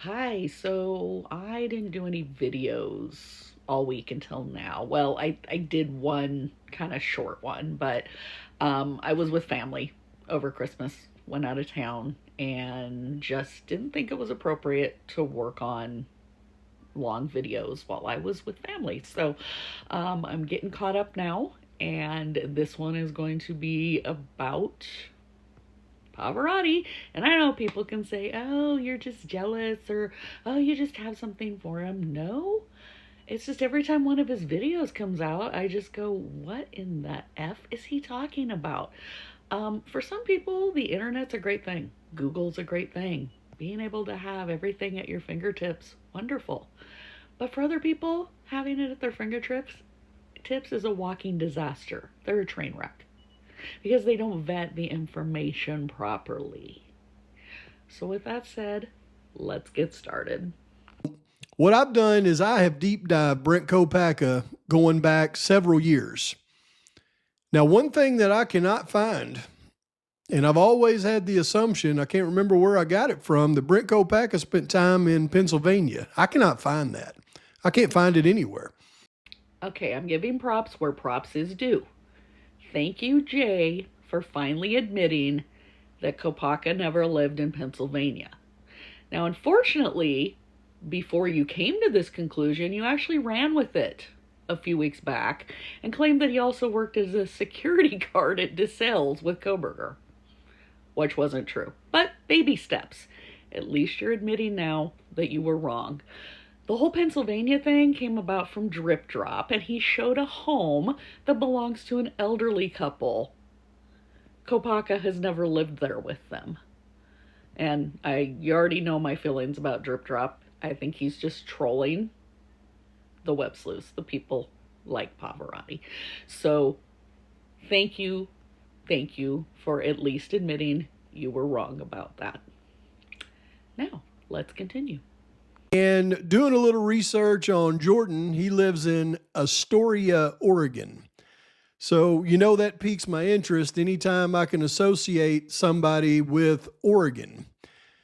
Hi, so I didn't do any videos all week until now. Well, I did one kind of short one, but I was with family over Christmas, went out of town, and just didn't think it was appropriate to work on long videos while I was with family. So I'm getting caught up now, and this one is going to be about Pavarotti. And I know people can say, oh, you're just jealous, or oh, you just have something for him. No, it's just every time one of his videos comes out, I just go, what in the F is he talking about? For some people, the internet's a great thing. Google's a great thing. Being able to have everything at your fingertips, wonderful. But for other people, having it at their fingertips tips is a walking disaster. They're a train wreck because they don't vet the information properly. So, with that said, let's get started. What I've done is I have deep dived Brent Kopacka going back several years. Now, one thing that I cannot find, and I've always had the assumption, I can't remember where I got it from, that Brent Kopacka spent time in Pennsylvania. I cannot find that. I can't find it anywhere. Okay, I'm giving props where props is due. Thank you, Jay, for finally admitting that Kopacka never lived in Pennsylvania. Now, unfortunately, before you came to this conclusion, you actually ran with it a few weeks back and claimed that he also worked as a security guard at DeSales with Koberger, which wasn't true. But baby steps. At least you're admitting now that you were wrong. The whole Pennsylvania thing came about from Drip Drop, and he showed a home that belongs to an elderly couple. Kopacka has never lived there with them. And you already know my feelings about Drip Drop. I think he's just trolling the web sleuths, the people like Pavarotti. So thank you for at least admitting you were wrong about that. Now, let's continue. And doing a little research on Jordan, he lives in Astoria, Oregon. So, that piques my interest anytime I can associate somebody with Oregon.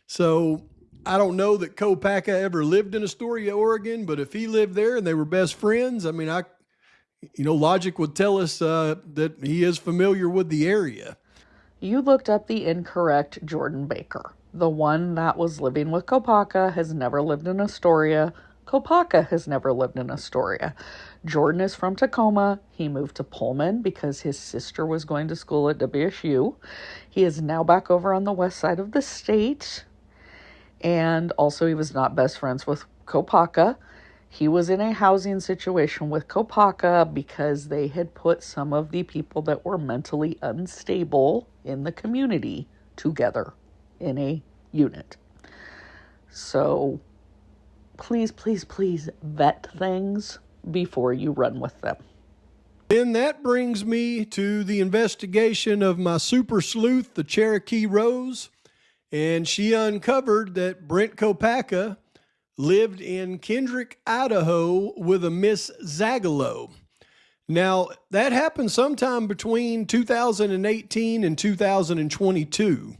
So, I don't know that Kopacka ever lived in Astoria, Oregon, but if he lived there and they were best friends, I mean, logic would tell us that he is familiar with the area. You looked up the incorrect Jordan Baker. The one that was living with Kopacka has never lived in Astoria. Kopacka has never lived in Astoria. Jordan is from Tacoma. He moved to Pullman because his sister was going to school at WSU. He is now back over on the west side of the state. And also, he was not best friends with Kopacka. He was in a housing situation with Kopacka because they had put some of the people that were mentally unstable in the community together in a unit. So please vet things before you run with them. And that brings me to the investigation of my super sleuth, the Cherokee Rose. And she uncovered that Brent Kopacka lived in Kendrick, Idaho with a Miss Zagalo. Now, that happened sometime between 2018 and 2022.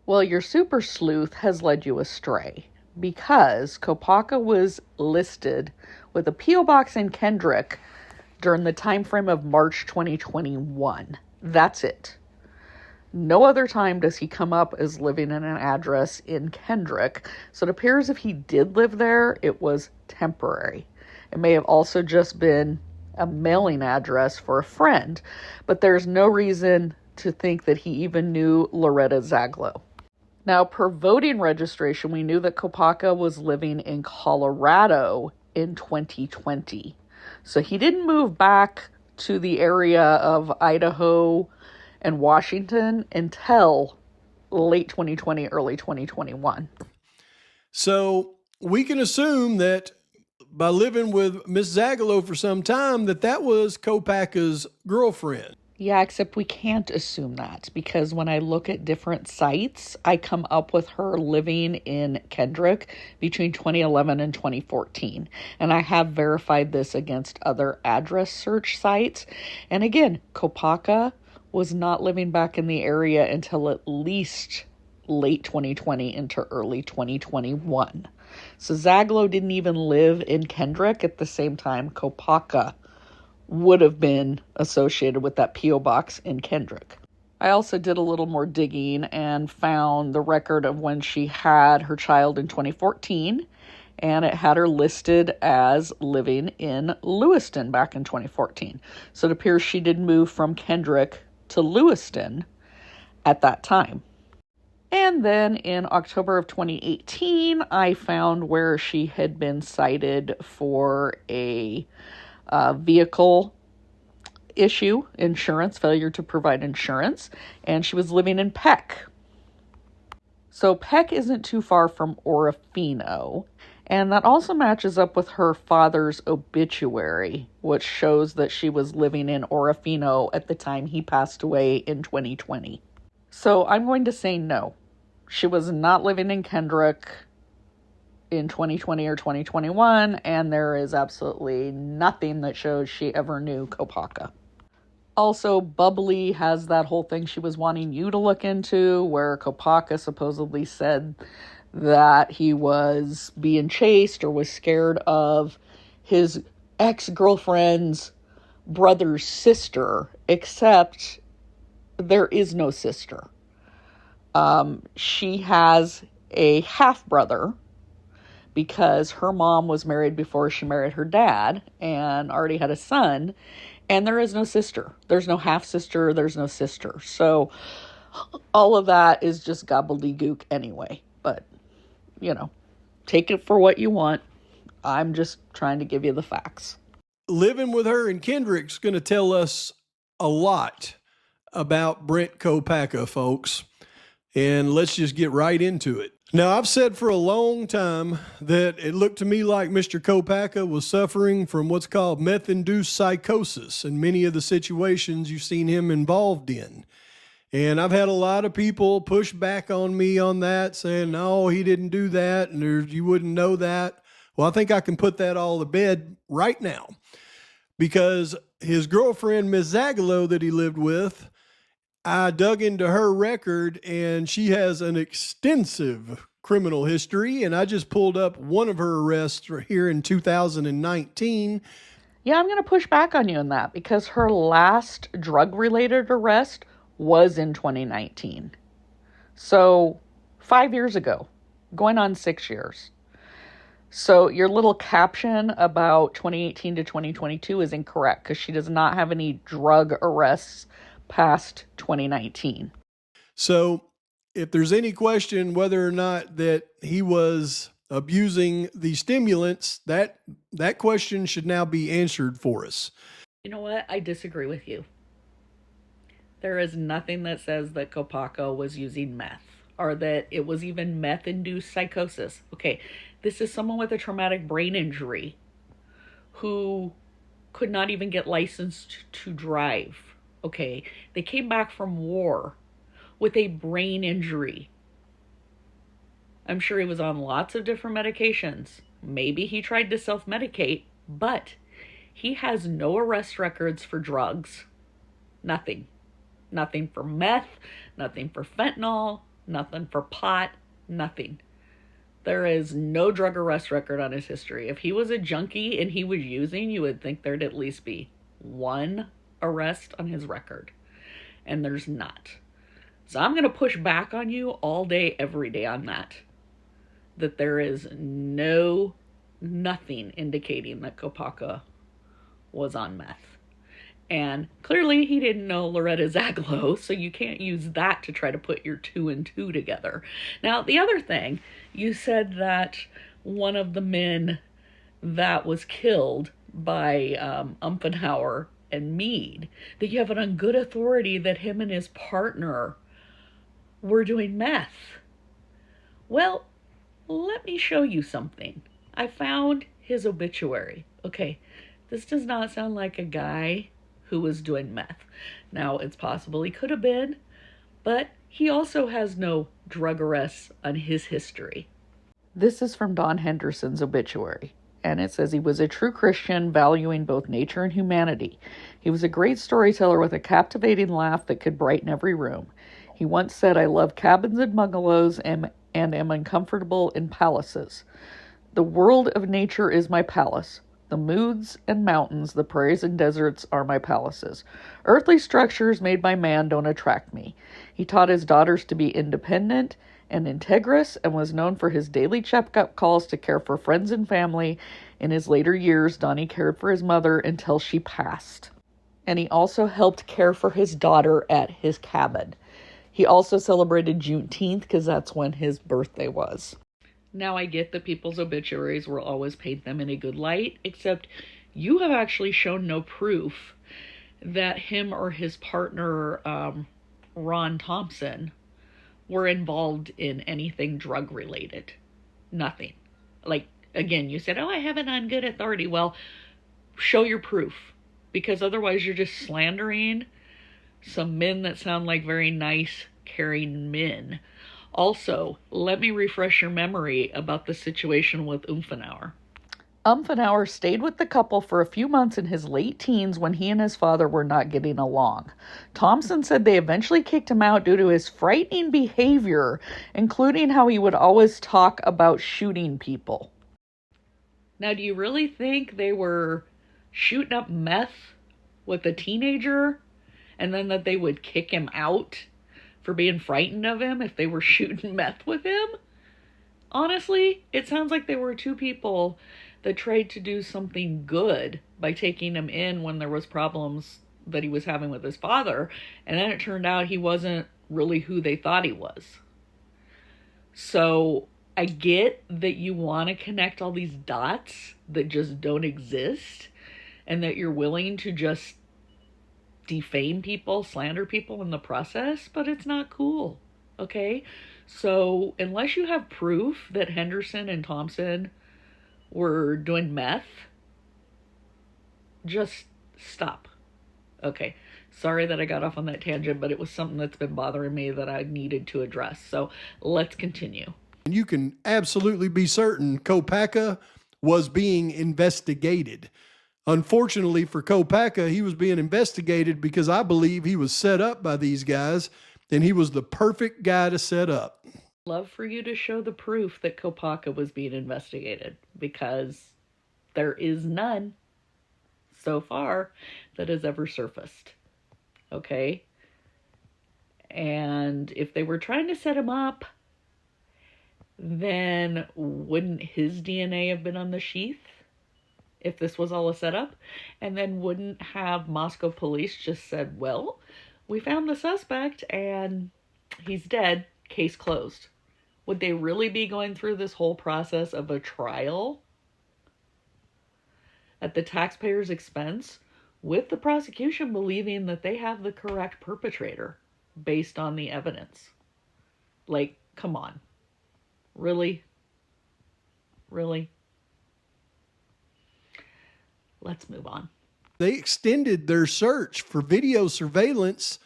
Well, your super sleuth has led you astray because Kopacka was listed with a P.O. box in Kendrick during the time frame of March 2021. That's it. No other time does he come up as living in an address in Kendrick. So it appears if he did live there, it was temporary. It may have also just been a mailing address for a friend, but there's no reason to think that he even knew Loretta Zaglo. Now, per voting registration, we knew that Kopacka was living in Colorado in 2020. So he didn't move back to the area of Idaho and Washington until late 2020, early 2021. So we can assume that by living with Miss Zagalo for some time, that was Kopacka's girlfriend. Yeah, except we can't assume that because when I look at different sites, I come up with her living in Kendrick between 2011 and 2014. And I have verified this against other address search sites. And again, Kopacka was not living back in the area until at least late 2020 into early 2021. So Zaglo didn't even live in Kendrick at the same time Kopacka would have been associated with that P.O. box in Kendrick. I also did a little more digging and found the record of when she had her child in 2014, and it had her listed as living in Lewiston back in 2014. So it appears she did move from Kendrick to Lewiston at that time. And then in October of 2018, I found where she had been cited for a vehicle issue, insurance, failure to provide insurance, and she was living in Peck. So Peck isn't too far from Orofino, and that also matches up with her father's obituary, which shows that she was living in Orofino at the time he passed away in 2020. So I'm going to say no. She was not living in Kendrick in 2020 or 2021, and there is absolutely nothing that shows she ever knew Kopacka. Also, Bubbly has that whole thing she was wanting you to look into, where Kopacka supposedly said that he was being chased or was scared of his ex-girlfriend's brother's sister, except there is no sister. She has a half-brother, because her mom was married before she married her dad and already had a son, and there is no sister. There's no half-sister, there's no sister. So all of that is just gobbledygook anyway. But, take it for what you want. I'm just trying to give you the facts. Living with her in Kendrick's going to tell us a lot about Brent Kopacka, folks. And let's just get right into it. Now, I've said for a long time that it looked to me like Mr. Kopacka was suffering from what's called meth-induced psychosis in many of the situations you've seen him involved in. And I've had a lot of people push back on me on that, saying, no, he didn't do that, and you wouldn't know that. Well, I think I can put that all to bed right now, because his girlfriend, Ms. Zagalo, that he lived with, I dug into her record, and she has an extensive criminal history, and I just pulled up one of her arrests here in 2019. Yeah, I'm going to push back on you on that, because her last drug-related arrest was in 2019. So 5 years ago, going on 6 years. So your little caption about 2018 to 2022 is incorrect, because she does not have any drug arrests past 2019. So if there's any question whether or not that he was abusing the stimulants, that question should now be answered for us. You know what? I disagree with you. There is nothing that says that Kopacka was using meth, or that it was even meth-induced psychosis. Okay, this is someone with a traumatic brain injury who could not even get licensed to drive. Okay, they came back from war with a brain injury. I'm sure he was on lots of different medications. Maybe he tried to self-medicate, but he has no arrest records for drugs. Nothing. Nothing for meth, nothing for fentanyl, nothing for pot, nothing. There is no drug arrest record on his history. If he was a junkie and he was using, you would think there'd at least be one arrest on his record, and there's not. So I'm going to push back on you all day, every day on that there is nothing indicating that Kopacka was on meth. And clearly he didn't know Loretta Zagalo, so you can't use that to try to put your 2 and 2 together. Now, the other thing, you said that one of the men that was killed by Umfenhauer and Meade, that you have it on good authority that him and his partner were doing meth. Well, let me show you something. I found his obituary. Okay, this does not sound like a guy who was doing meth. Now, it's possible he could have been, but he also has no drug arrests on his history. This is from Don Henderson's obituary. And it says he was a true Christian, valuing both nature and humanity. He was a great storyteller with a captivating laugh that could brighten every room. He once said, "I love cabins and bungalows and am uncomfortable in palaces. The world of nature is my palace. The moods and mountains, the prairies and deserts are my palaces. Earthly structures made by man don't attract me." He taught his daughters to be independent and integrous and was known for his daily checkup calls to care for friends and family. In his later years, Donnie cared for his mother until she passed. And he also helped care for his daughter at his cabin. He also celebrated Juneteenth because that's when his birthday was. Now, I get that people's obituaries will always paint them in a good light, except you have actually shown no proof that him or his partner, Ron Thompson, were involved in anything drug related. Nothing. Like, again, you said, "Oh, I have an on good authority." Well, show your proof, because otherwise you're just slandering some men that sound like very nice, caring men. Also, let me refresh your memory about the situation with Umfenauer. Umfenauer stayed with the couple for a few months in his late teens when he and his father were not getting along. Thompson said they eventually kicked him out due to his frightening behavior, including how he would always talk about shooting people. Now, do you really think they were shooting up meth with a teenager and then that they would kick him out for being frightened of him if they were shooting meth with him? Honestly, it sounds like they were two people that tried to do something good by taking him in when there was problems that he was having with his father, and then it turned out he wasn't really who they thought he was. So I get that you want to connect all these dots that just don't exist, and that you're willing to just defame people, slander people in the process, but it's not cool, okay? So unless you have proof that Henderson and Thompson were doing meth, just stop. Okay, sorry that I got off on that tangent, but it was something that's been bothering me that I needed to address. So let's continue. You can absolutely be certain Kopacka was being investigated. Unfortunately for Kopacka, he was being investigated because I believe he was set up by these guys, and he was the perfect guy to set up. Love for you to show the proof that Kopacka was being investigated, because there is none so far that has ever surfaced. Okay? And if they were trying to set him up, then wouldn't his DNA have been on the sheath if this was all a setup? And then wouldn't have Moscow police just said, "Well, we found the suspect and he's dead, case closed"? Would they really be going through this whole process of a trial at the taxpayer's expense, with the prosecution believing that they have the correct perpetrator based on the evidence? Like, come on. Really? Really? Let's move on. They extended their search for video surveillance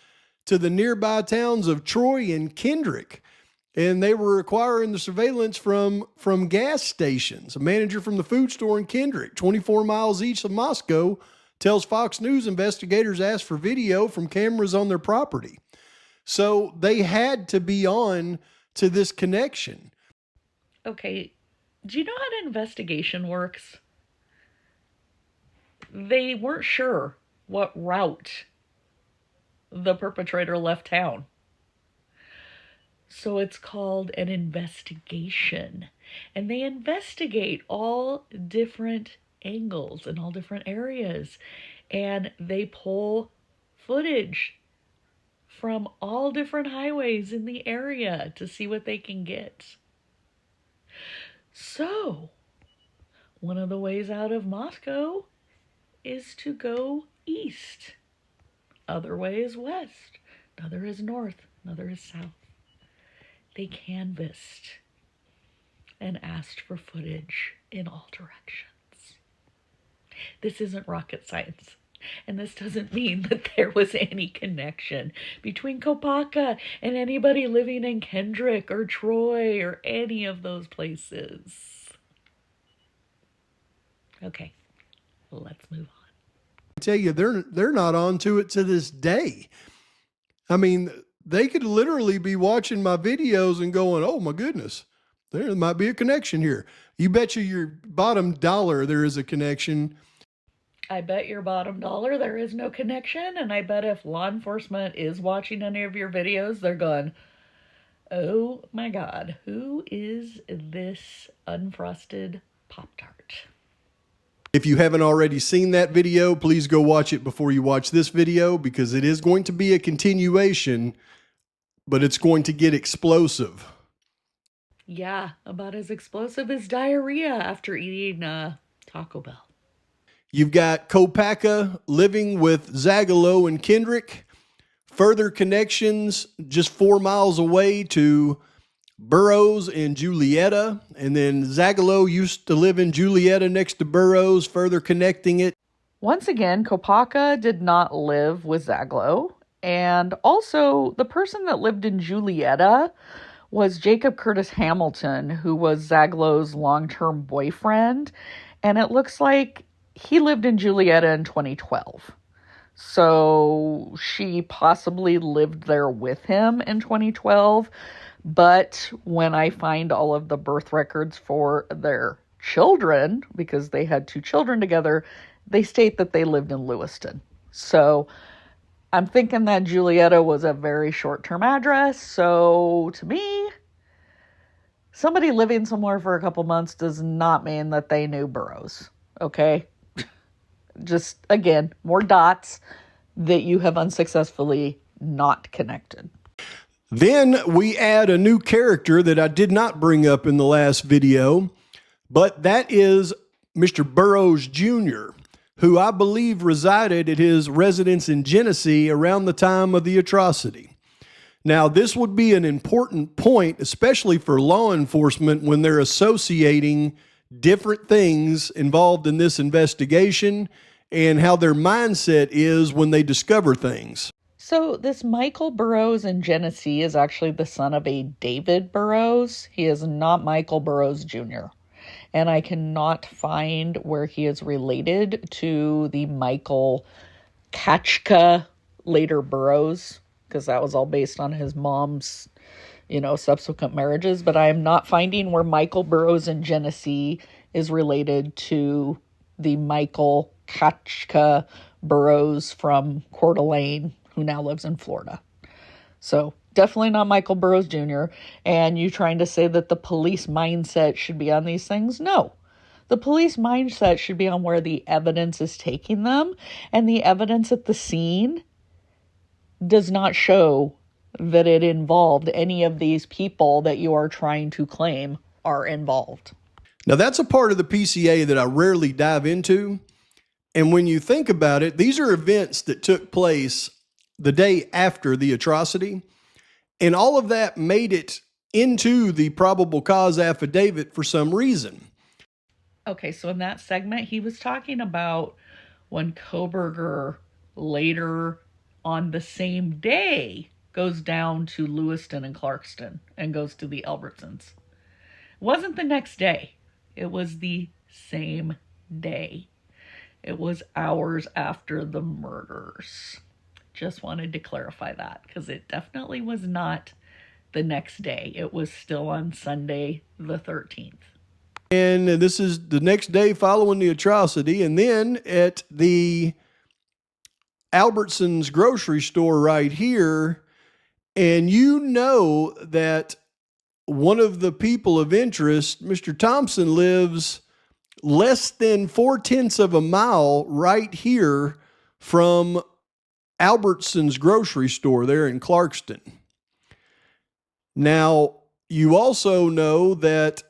to the nearby towns of Troy and Kendrick, and they were acquiring the surveillance from gas stations. A manager from the food store in Kendrick, 24 miles east of Moscow, tells Fox News investigators asked for video from cameras on their property. So they had to be on to this connection. Okay, do you know how an investigation works? They weren't sure what route the perpetrator left town. So it's called an investigation. And they investigate all different angles and all different areas. And they pull footage from all different highways in the area to see what they can get. So, one of the ways out of Moscow is to go east. Other way is west. Another is north. Another is south. They canvassed and asked for footage in all directions. This isn't rocket science. And this doesn't mean that there was any connection between Kopacka and anybody living in Kendrick or Troy or any of those places. Okay, let's move on. I tell you, they're not on to it to this day. I mean, they could literally be watching my videos and going, oh my goodness, there might be a connection here. You bet you your bottom dollar there is a connection. I bet your bottom dollar there is no connection, and I bet if law enforcement is watching any of your videos, they're going, oh my God, who is this unfrosted Pop-Tart? If you haven't already seen that video, please go watch it before you watch this video, because it is going to be a continuation, but it's going to get explosive. Yeah, about as explosive as diarrhea after eating Taco Bell. You've got Kopacka living with Zagalo and Kendrick. Further connections just 4 miles away to Burroughs and Julietta. And then Zagalo used to live in Julietta next to Burroughs, further connecting it. Once again, Kopacka did not live with Zagalo. And also, the person that lived in Julietta was Jacob Curtis Hamilton, who was Zagalo's long-term boyfriend. And it looks like he lived in Julietta in 2012. So she possibly lived there with him in 2012. But when I find all of the birth records for their children, because they had 2 children together, they state that they lived in Lewiston. So I'm thinking that Julietta was a very short-term address. So to me, somebody living somewhere for a couple months does not mean that they knew Burroughs. Okay? Just, again, more dots that you have unsuccessfully not connected. Then we add a new character that I did not bring up in the last video, but that is Mr. Burroughs Jr., who I believe resided at his residence in Genesee around the time of the atrocity. Now, this would be an important point, especially for law enforcement when they're associating different things involved in this investigation and how their mindset is when they discover things. So this Michael Burroughs in Genesee is actually the son of a David Burroughs. He is not Michael Burroughs Jr. And I cannot find where he is related to the Michael Kachka, later Burroughs, because that was all based on his mom's, subsequent marriages. But I am not finding where Michael Burroughs in Genesee is related to the Michael Kachka Burroughs from Coeur d'Alene, who now lives in Florida. So definitely not Michael Burroughs Jr. And you trying to say that the police mindset should be on these things? No. The police mindset should be on where the evidence is taking them. And the evidence at the scene does not show that it involved any of these people that you are trying to claim are involved. Now, that's a part of the PCA that I rarely dive into. And when you think about it, these are events that took place the day after the atrocity. And all of that made it into the probable cause affidavit for some reason. Okay, so in that segment, he was talking about when Kohberger later on the same day goes down to Lewiston and Clarkston and goes to the Albertsons. It wasn't the next day. It was the same day. It was hours after the murders. Just wanted to clarify that because it definitely was not the next day. It was still on Sunday the 13th. And this is the next day following the atrocity. And then at the Albertsons grocery store right here, and you know that one of the people of interest, Mr. Thompson, lives less than 0.4 of a mile right here from Albertsons grocery store there in Clarkston. Now, you also know that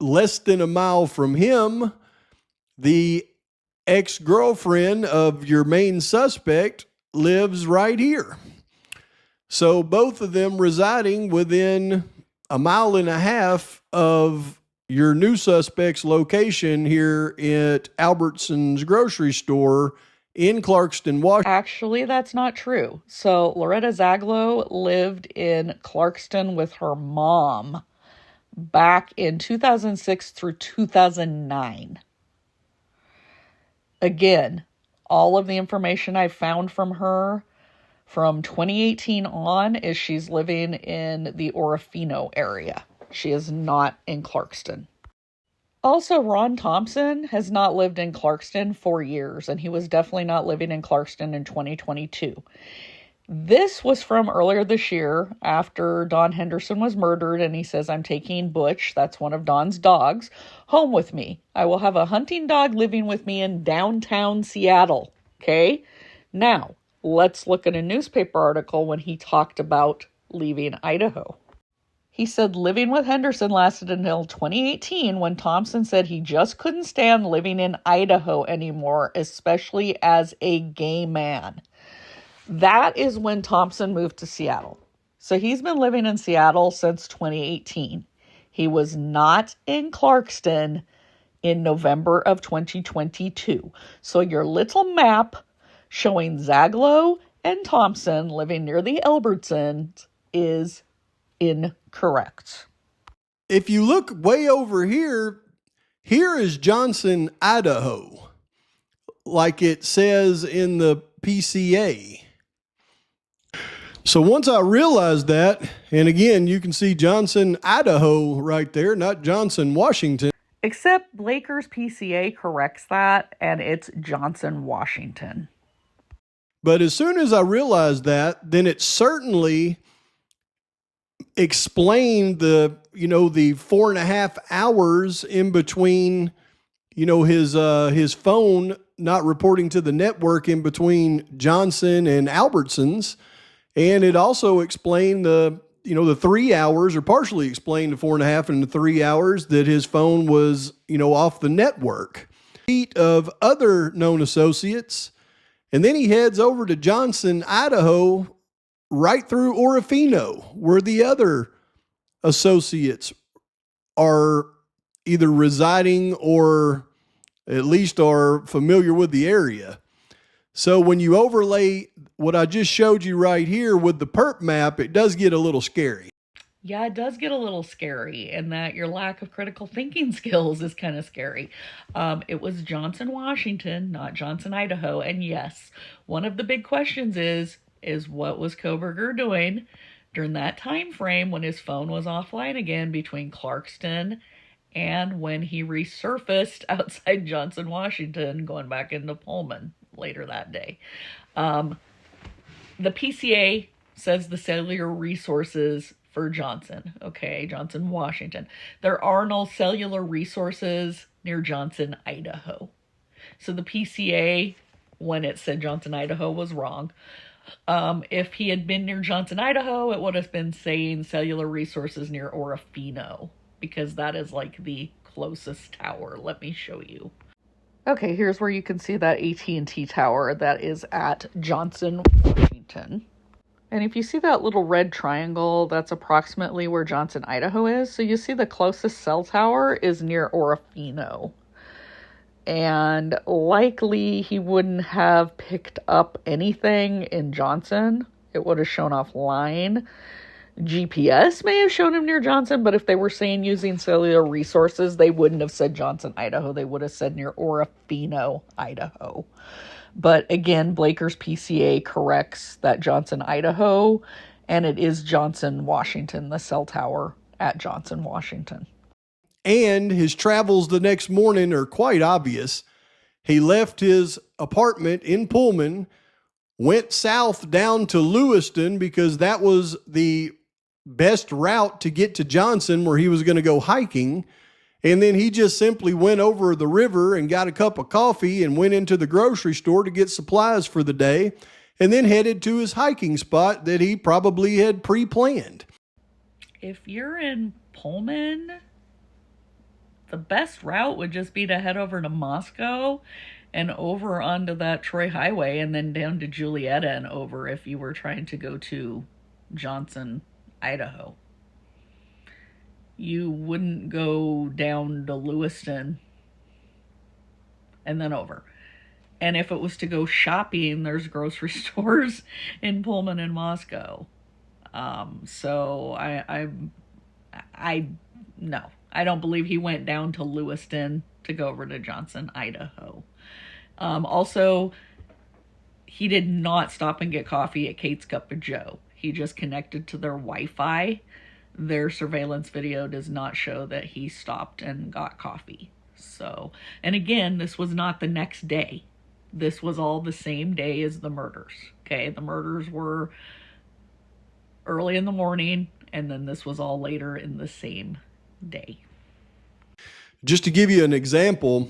less than a mile from him, the ex-girlfriend of your main suspect lives right here. So both of them residing within 1.5 miles of your new suspect's location here at Albertsons grocery store in Clarkston, Washington. Actually, that's not true. So Loretta Zagalo lived in Clarkston with her mom back in 2006 through 2009. Again, all of the information I found from her from 2018 on is she's living in the Orofino area. She is not in Clarkston. Also, Ron Thompson has not lived in Clarkston for years, and he was definitely not living in Clarkston in 2022. This was from earlier this year after Don Henderson was murdered, and he says, I'm taking Butch, that's one of Don's dogs, home with me. I will have a hunting dog living with me in downtown Seattle. Okay? Now, let's look at a newspaper article when he talked about leaving Idaho. He said living with Henderson lasted until 2018 when Thompson said he just couldn't stand living in Idaho anymore, especially as a gay man. That is when Thompson moved to Seattle. So he's been living in Seattle since 2018. He was not in Clarkston in November of 2022. So your little map showing Zaglow and Thompson living near the Albertsons is incorrect. If you look way over here, here is Johnson, Idaho, like it says in the PCA. So once I realized that, and again, you can see Johnson, Idaho right there, not Johnson, Washington. Except Blaker's PCA corrects that, and it's Johnson, Washington. But as soon as I realized that, then it certainly explained the 4.5 hours in between, his phone not reporting to the network in between Johnson and Albertsons. And it also explained the 3 hours, or partially explained the 4.5 and the 3 hours that his phone was, off the network. Feet of other known associates. And then he heads over to Johnson, Idaho, right through Orofino, where the other associates are either residing or at least are familiar with the area. So when you overlay what I just showed you right here with the perp map, it does get a little scary. Yeah, it does get a little scary, and that your lack of critical thinking skills is kind of scary. It was Johnson, Washington, not Johnson, Idaho. And yes, one of the big questions is what was Koberger doing during that time frame when his phone was offline again between Clarkston and when he resurfaced outside Johnson, Washington, going back into Pullman later that day. The PCA says the cellular resources for Johnson, Johnson, Washington. There are no cellular resources near Johnson, Idaho. So the PCA, when it said Johnson, Idaho, was wrong. If he had been near Johnson, Idaho, it would have been saying cellular resources near Orofino, because that is like the closest tower. Let me show you. Okay, here's where you can see that AT&T tower that is at Johnson, Washington. And if you see that little red triangle, that's approximately where Johnson, Idaho is. So you see the closest cell tower is near Orofino. And likely he wouldn't have picked up anything in Johnson. It would have shown offline. GPS may have shown him near Johnson, but if they were saying using cellular resources, they wouldn't have said Johnson, Idaho. They would have said near Orofino, Idaho. But again, Blaker's PCA corrects that Johnson, Idaho, and it is Johnson, Washington, the cell tower at Johnson, Washington. And his travels the next morning are quite obvious. He left his apartment in Pullman, went south down to Lewiston because that was the best route to get to Johnson where he was going to go hiking. And then he just simply went over the river and got a cup of coffee and went into the grocery store to get supplies for the day, and then headed to his hiking spot that he probably had pre-planned. If you're in Pullman, the best route would just be to head over to Moscow and over onto that Troy Highway and then down to Julietta and over if you were trying to go to Johnson, Idaho. You wouldn't go down to Lewiston and then over. And if it was to go shopping, there's grocery stores in Pullman and Moscow. So I don't believe he went down to Lewiston to go over to Johnson, Idaho. Also, He did not stop and get coffee at Kate's Cup of Joe. He just connected to their Wi-Fi. Their surveillance video does not show that he stopped and got coffee. So, and again, this was not the next day. This was all the same day as the murders. Okay, the murders were early in the morning, and then this was all later in the same day. Just to give you an example,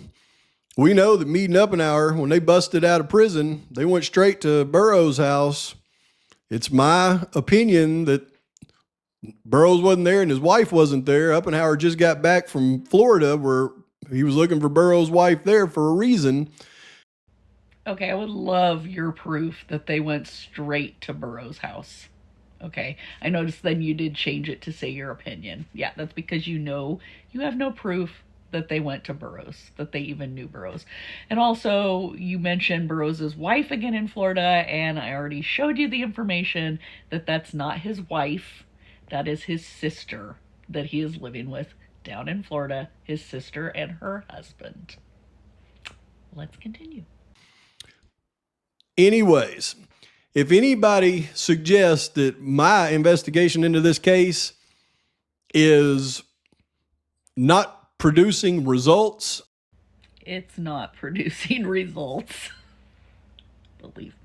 we know that Misidentified, when they busted out of prison, they went straight to Burroughs' house. It's my opinion that Burroughs wasn't there and his wife wasn't there. Oppenheimer just got back from Florida where he was looking for Burroughs' wife there for a reason. Okay, I would love your proof that they went straight to Burroughs' house. Okay, I noticed then you did change it to say your opinion. Yeah, that's because you know you have no proof that they went to Burroughs, that they even knew Burroughs. And also, you mentioned Burroughs' wife again in Florida, and I already showed you the information that that's not his wife. That is his sister that he is living with down in Florida, his sister and her husband. Let's continue. Anyways, if anybody suggests that my investigation into this case is not producing results, It's not producing results. Believe me.